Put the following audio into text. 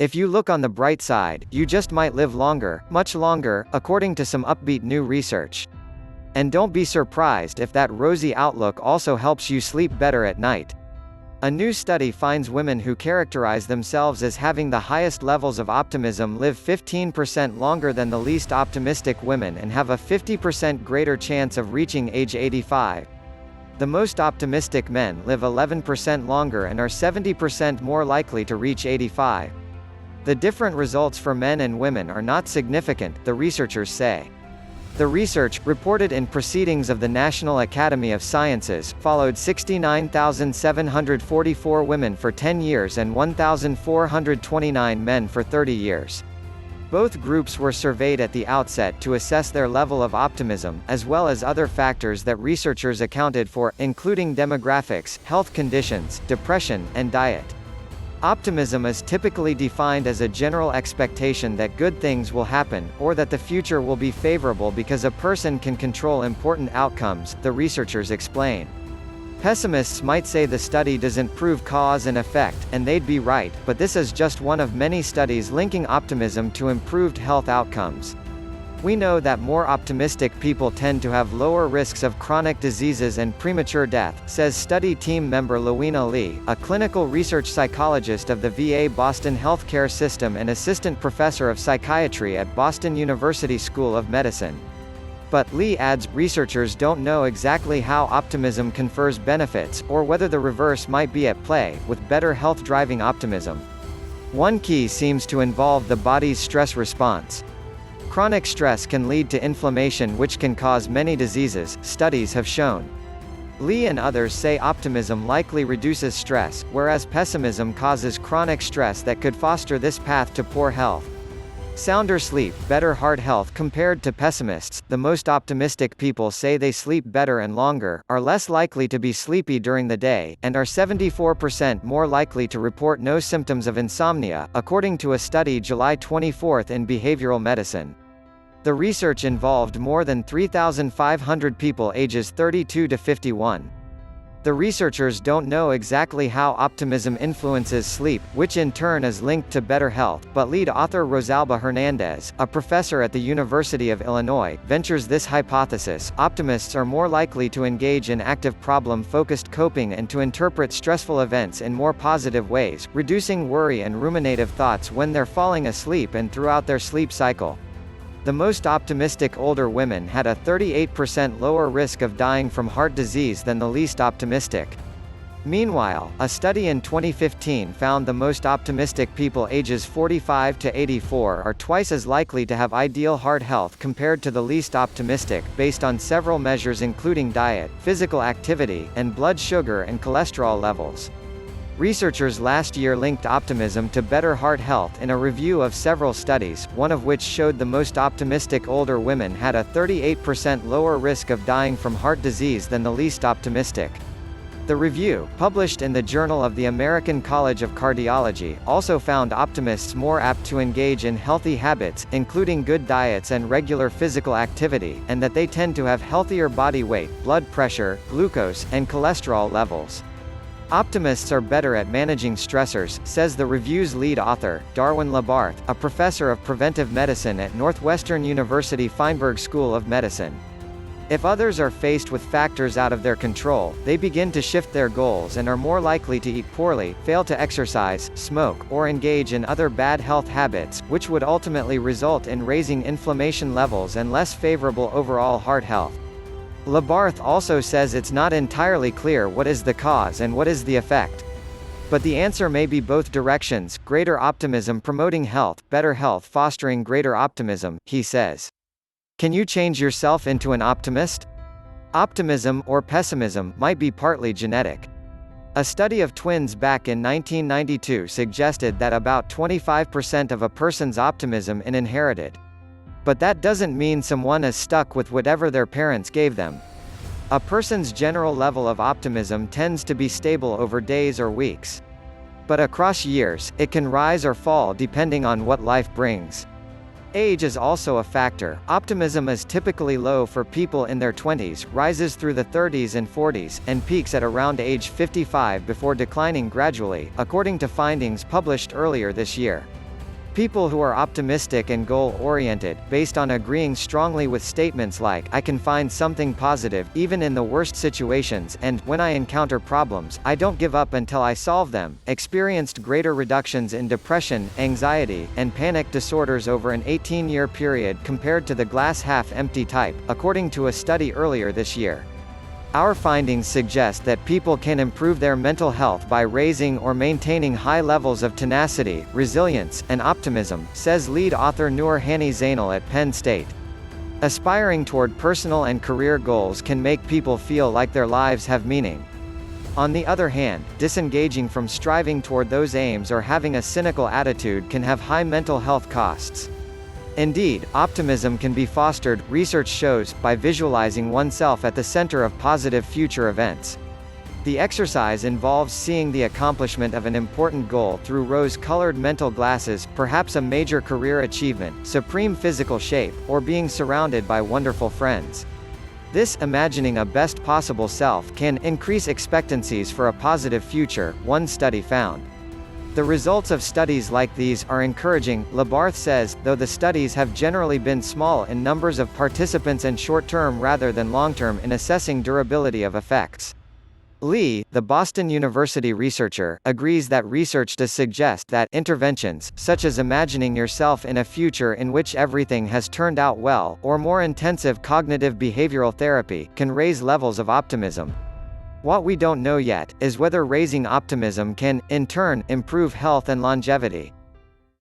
If you look on the bright side, you just might live longer, much longer, according to some upbeat new research. And don't be surprised if that rosy outlook also helps you sleep better at night. A new study finds women who characterize themselves as having the highest levels of optimism live 15% longer than the least optimistic women and have a 50% greater chance of reaching age 85. The most optimistic men live 11% longer and are 70% more likely to reach 85. The different results for men and women are not significant, the researchers say. The research, reported in Proceedings of the National Academy of Sciences, followed 69,744 women for 10 years and 1,429 men for 30 years. Both groups were surveyed at the outset to assess their level of optimism, as well as other factors that researchers accounted for, including demographics, health conditions, depression, and diet. Optimism is typically defined as a general expectation that good things will happen, or that the future will be favorable because a person can control important outcomes, the researchers explain. Pessimists might say the study doesn't prove cause and effect, and they'd be right, but this is just one of many studies linking optimism to improved health outcomes. We know that more optimistic people tend to have lower risks of chronic diseases and premature death, says study team member Lewena Lee, a clinical research psychologist of the VA Boston Healthcare System and assistant professor of psychiatry at Boston University School of Medicine. But, Lee adds, researchers don't know exactly how optimism confers benefits, or whether the reverse might be at play, with better health driving optimism. One key seems to involve the body's stress response. Chronic stress can lead to inflammation which can cause many diseases, studies have shown. Lee and others say optimism likely reduces stress, whereas pessimism causes chronic stress that could foster this path to poor health. Sounder sleep, better heart health. Compared to pessimists, the most optimistic people say they sleep better and longer, are less likely to be sleepy during the day, and are 74% more likely to report no symptoms of insomnia, according to a study July 24 in Behavioral Medicine. The research involved more than 3,500 people ages 32 to 51. The researchers don't know exactly how optimism influences sleep, which in turn is linked to better health, but lead author Rosalba Hernandez, a professor at the University of Illinois, ventures this hypothesis: optimists are more likely to engage in active problem-focused coping and to interpret stressful events in more positive ways, reducing worry and ruminative thoughts when they're falling asleep and throughout their sleep cycle. The most optimistic older women had a 38% lower risk of dying from heart disease than the least optimistic. Meanwhile, a study in 2015 found the most optimistic people ages 45 to 84 are twice as likely to have ideal heart health compared to the least optimistic, based on several measures including diet, physical activity, and blood sugar and cholesterol levels. Researchers last year linked optimism to better heart health in a review of several studies, one of which showed the most optimistic older women had a 38% lower risk of dying from heart disease than the least optimistic. The review, published in the Journal of the American College of Cardiology, also found optimists more apt to engage in healthy habits, including good diets and regular physical activity, and that they tend to have healthier body weight, blood pressure, glucose, and cholesterol levels. Optimists are better at managing stressors, says the review's lead author, Darwin Labarth, a professor of preventive medicine at Northwestern University Feinberg School of Medicine. If others are faced with factors out of their control, they begin to shift their goals and are more likely to eat poorly, fail to exercise, smoke, or engage in other bad health habits, which would ultimately result in raising inflammation levels and less favorable overall heart health. Labarth also says it's not entirely clear what is the cause and what is the effect. But the answer may be both directions: greater optimism promoting health, better health fostering greater optimism, he says. Can you change yourself into an optimist? Optimism, or pessimism, might be partly genetic. A study of twins back in 1992 suggested that about 25% of a person's optimism is inherited. But that doesn't mean someone is stuck with whatever their parents gave them. A person's general level of optimism tends to be stable over days or weeks. But across years, it can rise or fall depending on what life brings. Age is also a factor. Optimism is typically low for people in their 20s, rises through the 30s and 40s, and peaks at around age 55 before declining gradually, according to findings published earlier this year. People who are optimistic and goal-oriented, based on agreeing strongly with statements like, "I can find something positive, even in the worst situations," and, "When I encounter problems, I don't give up until I solve them," experienced greater reductions in depression, anxiety, and panic disorders over an 18-year period compared to the glass-half-empty type, according to a study earlier this year. Our findings suggest that people can improve their mental health by raising or maintaining high levels of tenacity, resilience, and optimism, says lead author Noor Hani Zainal at Penn State. Aspiring toward personal and career goals can make people feel like their lives have meaning. On the other hand, disengaging from striving toward those aims or having a cynical attitude can have high mental health costs. Indeed, optimism can be fostered, research shows, by visualizing oneself at the center of positive future events. The exercise involves seeing the accomplishment of an important goal through rose-colored mental glasses, perhaps a major career achievement, supreme physical shape, or being surrounded by wonderful friends. This, imagining a best possible self, can increase expectancies for a positive future, one study found. The results of studies like these are encouraging, Labarth says, though the studies have generally been small in numbers of participants and short-term rather than long-term in assessing durability of effects. Lee, the Boston University researcher, agrees that research does suggest that interventions, such as imagining yourself in a future in which everything has turned out well, or more intensive cognitive behavioral therapy, can raise levels of optimism. What we don't know yet, is whether raising optimism can, in turn, improve health and longevity.